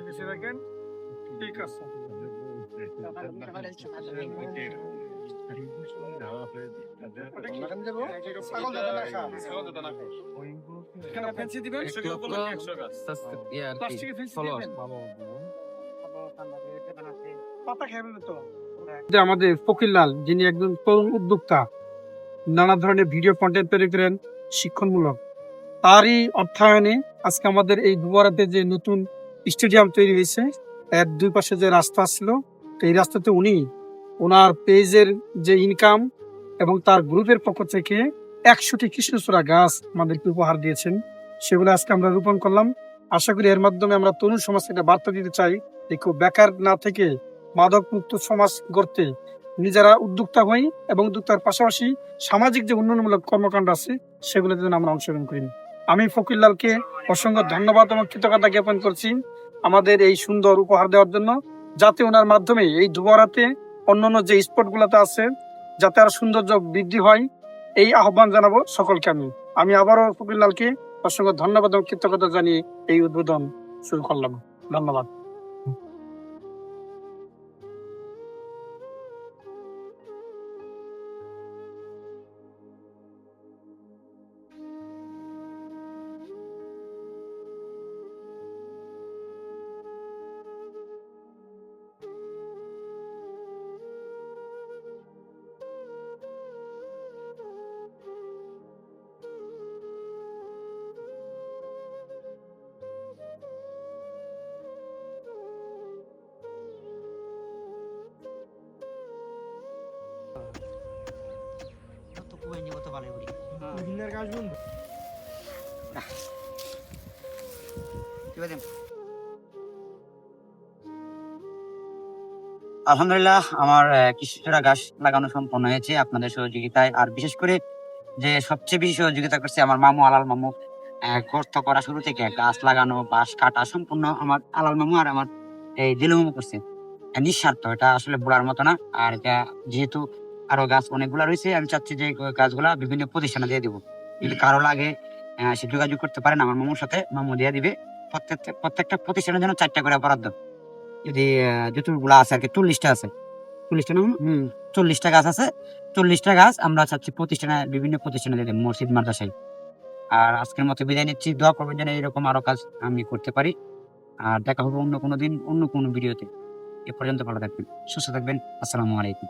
কিছু রাখেন, ঠিক আছে। এখানে ফেন্সি দিবেন, সেগুলো বলে 100 গাছ। প্লাস্টিকের ফেন্সি দিবেন। পাতা খাবেন তো। যে আমাদের ফকিরলাল, যিনি একজন তরুণ উদ্যোক্তা, নানা ধরনের ভিডিও কন্টেন্ট তৈরি করেন শিক্ষণমূলক, তারই অর্থায়নে আজকে আমাদের এই দুবারাতে যে নতুন স্টেডিয়াম তৈরি হয়েছে, এর দুই পাশে যে রাস্তা ছিল, এই রাস্তাতে উনি ওনার পেজের যে ইনকাম এবং তার গ্রুপের পক্ষ থেকে 100টি কৃষ্ণচূড়া গাছ আমাদেরকে উপহার দিয়েছেন। সেগুলো আজকে আমরা রোপণ করলাম। আশা করি এর মাধ্যমে আমরা তরুণ সমাজকে একটা বার্তা দিতে চাই যে কেউ বেকার না থেকে মাদক মুক্ত সমাজ গড়তে নিজেরা উদ্যোক্তা হই এবং উদ্যোক্তার পাশাপাশি সামাজিক যে উন্নয়নমূলক কর্মকাণ্ড আছে সেগুলোতে যেন আমরা অংশগ্রহণ করি। আমি ফকিরলালকে অসংখ্য ধন্যবাদ এবং কৃতজ্ঞতা জ্ঞাপন করছি আমাদের এই সুন্দর উপহার দেওয়ার জন্য, যাতে ওনার মাধ্যমে এই দুবারাতে অন্যান্য যে স্পটগুলোতে আছে যাতে আরো সৌন্দর্য বৃদ্ধি হয়, এই আহ্বান জানাবো সকলকে। আমি আবারও ফকিরলালকে অসংখ্য ধন্যবাদ এবং কৃতজ্ঞতা জানিয়ে এই উদ্বোধন শুরু করলাম। ধন্যবাদ। আলহামদুলিল্লাহ, আমার কৃষিচূড়া গাছ লাগানো সম্পন্ন হয়েছে আপনাদের সহযোগিতায়। আর বিশেষ করে যে সবচেয়ে বেশি সহযোগিতা করছে আমার মামু, আলাল মামু। গর্ত করা শুরু থেকে গাছ লাগানো, বাঁশ কাটা সম্পূর্ণ আমার আলাল মামু আর আমার এই দিলু মামু করছে। নিঃস্বার্থ, এটা আসলে বলার মতো না। আর এটা যেহেতু আরো গাছ অনেকগুলা রয়েছে, আমি চাচ্ছি যে গাছগুলা বিভিন্ন প্রতিষ্ঠানে দিয়ে দিব। যদি কারো লাগে সে যোগাযোগ করতে পারেন আমার মামুর সাথে, মামু দিয়ে দিবে। প্রত্যেকটা প্রতিষ্ঠানের জন্য 4টা করে বরাদ্দ। যদি যতগুলো আছে আর কি, 40টা আছে, 40টা না, 40টা গাছ আছে। 40টা গাছ আমরা চাচ্ছি বিভিন্ন প্রতিষ্ঠানে দিয়ে দেবো, মসজিদ, মাদ্রাসায়। আর আজকের মতো বিদায় নিচ্ছি। দোয়া করবেন যেন এরকম আরো কাজ আমি করতে পারি। আর দেখা হবে অন্য কোনো দিন, অন্য কোনো ভিডিওতে। এ পর্যন্ত ভালো থাকবেন, সুস্থ থাকবেন। আসসালামু আলাইকুম।